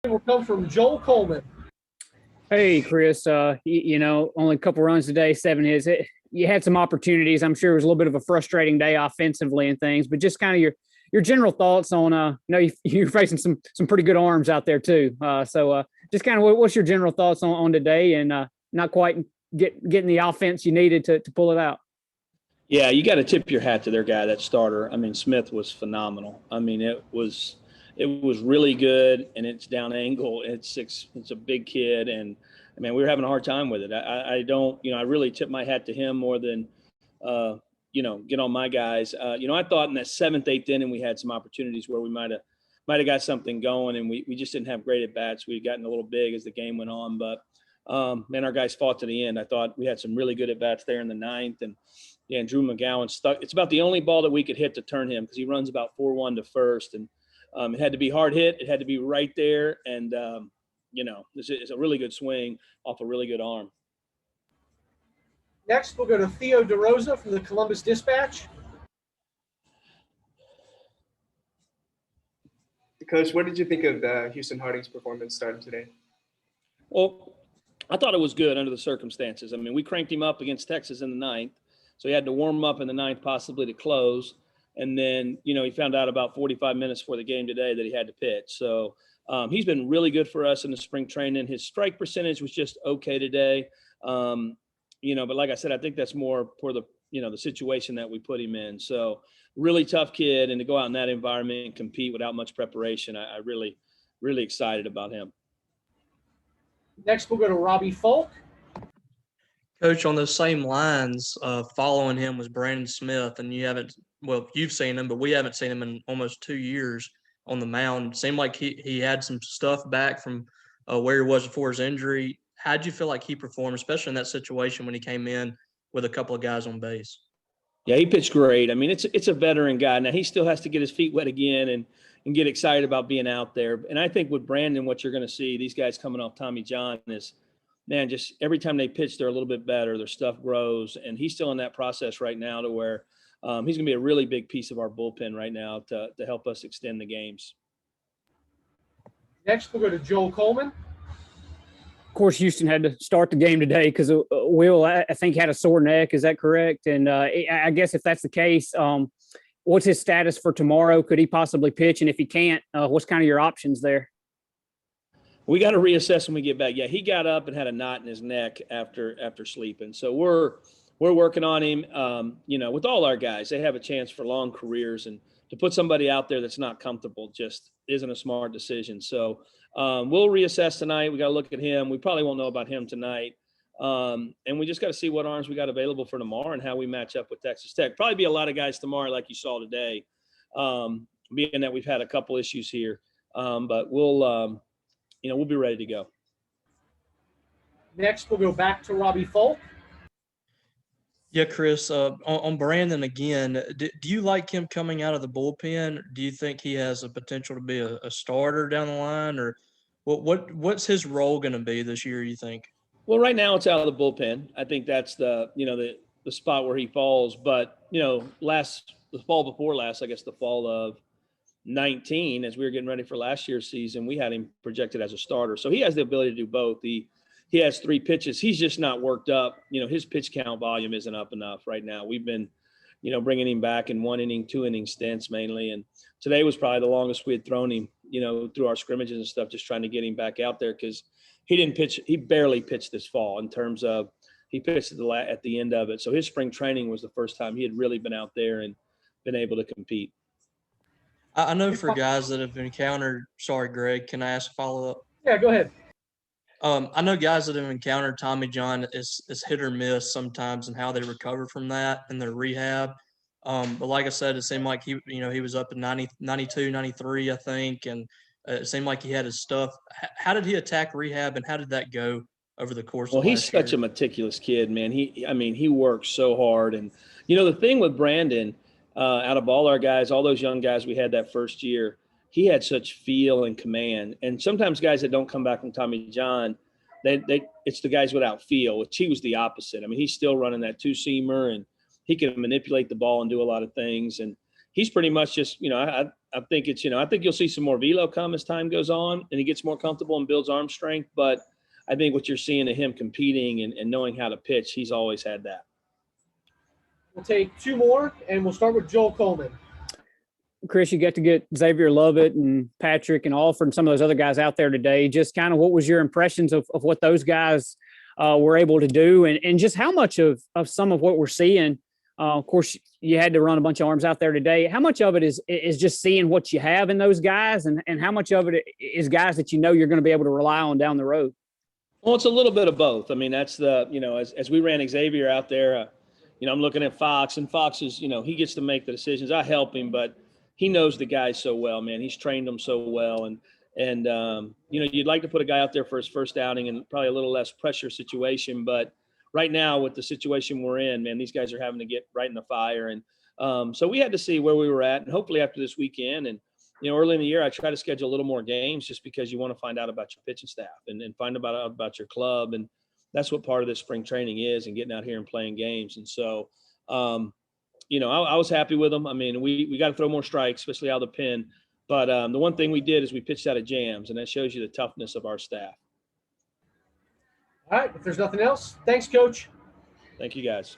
will come from Joel Coleman. Hey, Chris, only a couple runs today, 7 hits. You had some opportunities. I'm sure it was a little bit of a frustrating day offensively and things, but just kind of your general thoughts on, you're facing some pretty good arms out there too. So just kind of what's your general thoughts on today and not quite getting the offense you needed to pull it out? Yeah, you got to tip your hat to their guy, that starter. I mean, Smith was phenomenal. I mean, it was really good, and it's down angle. It's a big kid, and I mean, we were having a hard time with it. I really tip my hat to him more than get on my guys. I thought in that 7th, 8th inning we had some opportunities where we might have got something going, and we just didn't have great at bats. We had gotten a little big as the game went on, but man, our guys fought to the end. I thought we had some really good at bats there in the 9th, and Drew McGowan stuck. It's about the only ball that we could hit to turn him because he runs about 4-1 to first, and it had to be hard hit. It had to be right there, and this is a really good swing off a really good arm. Next, we'll go to Theo DeRosa from the Columbus Dispatch. Coach, what did you think of Houston Harding's performance starting today? Well, I thought it was good under the circumstances. I mean, we cranked him up against Texas in the 9th, so he had to warm up in the 9th possibly to close. And then, he found out about 45 minutes before the game today that he had to pitch. So he's been really good for us in the spring training. His strike percentage was just okay today. But like I said, I think that's more for the situation that we put him in. So really tough kid, and to go out in that environment and compete without much preparation, I really, really excited about him. Next, we'll go to Robbie Folk. Coach, on those same lines, following him was Brandon Smith, and you've seen him, but we haven't seen him in almost 2 years on the mound. Seemed like he had some stuff back from where he was before his injury. How'd you feel like he performed, especially in that situation when he came in with a couple of guys on base? Yeah, he pitched great. I mean, it's a veteran guy. Now, he still has to get his feet wet again and get excited about being out there. And I think with Brandon, what you're going to see, these guys coming off Tommy John is, man, just every time they pitch, they're a little bit better. Their stuff grows. And he's still in that process right now to where he's going to be a really big piece of our bullpen right now to help us extend the games. Next, we'll go to Joel Coleman. Of course, Houston had to start the game today because Will, I think, had a sore neck. Is that correct? And I guess if that's the case, what's his status for tomorrow? Could he possibly pitch? And if he can't, what's kind of your options there? We got to reassess when we get back. Yeah, he got up and had a knot in his neck after sleeping. So we're working on him. With all our guys, they have a chance for long careers, and to put somebody out there that's not comfortable just isn't a smart decision. So we'll reassess tonight. We got to look at him. We probably won't know about him tonight. And we just got to see what arms we got available for tomorrow and how we match up with Texas Tech. Probably be a lot of guys tomorrow like you saw today, being that we've had a couple issues here. But we'll be ready to go. Next, we'll go back to Robbie Folk. Yeah, Chris, on Brandon again, do you like him coming out of the bullpen? Do you think he has a potential to be a starter down the line, or what's his role going to be this year, you think? Well, right now it's out of the bullpen. I think that's the spot where he falls. But, the fall before last, I guess the fall of 19, as we were getting ready for last year's season, we had him projected as a starter. So he has the ability to do both. He has 3 pitches. He's just not worked up. His pitch count volume isn't up enough right now. We've been, bringing him back in 1 inning, 2 inning stints mainly. And today was probably the longest we had thrown him, through our scrimmages and stuff, just trying to get him back out there because he didn't pitch. He barely pitched this fall in terms of he pitched at the end of it. So his spring training was the first time he had really been out there and been able to compete. I know for guys that have encountered – sorry, Greg, can I ask a follow-up? Yeah, go ahead. I know guys that have encountered Tommy John is hit or miss sometimes in how they recover from that in their rehab. But like I said, it seemed like he was up at 92, 93, I think, and it seemed like he had his stuff. How did he attack rehab, and how did that go over the course of last year? Well, he's such a meticulous kid, man. He works so hard. And, the thing with Brandon, out of all our guys, all those young guys we had that first year, he had such feel and command. And sometimes guys that don't come back from Tommy John, it's the guys without feel, which he was the opposite. I mean, he's still running that 2-seamer, and he can manipulate the ball and do a lot of things. And he's pretty much just, I think it's, I think you'll see some more velo come as time goes on and he gets more comfortable and builds arm strength. But I think what you're seeing of him competing and knowing how to pitch, he's always had that. We'll take two more, and we'll start with Joel Coleman. Chris, you get to get Xavier Lovett and Patrick and Alford and some of those other guys out there today. Just kind of what was your impressions of what those guys were able to do, and just how much of some of what we're seeing, of course, you had to run a bunch of arms out there today. How much of it is just seeing what you have in those guys, and how much of it is guys that you're going to be able to rely on down the road? Well, it's a little bit of both. I mean, that's as we ran Xavier out there, I'm looking at Fox, and Fox is, he gets to make the decisions. I help him, but he knows the guys so well, man. He's trained them so well. And you'd like to put a guy out there for his first outing and probably a little less pressure situation. But right now with the situation we're in, man, these guys are having to get right in the fire. And so we had to see where we were at. And hopefully after this weekend and, early in the year, I try to schedule a little more games just because you want to find out about your pitching staff and find out about your club. And that's what part of this spring training is, and getting out here and playing games. And so, I was happy with them. I mean, we got to throw more strikes, especially out of the pen. But the one thing we did is we pitched out of jams, and that shows you the toughness of our staff. All right, if there's nothing else, thanks, Coach. Thank you, guys.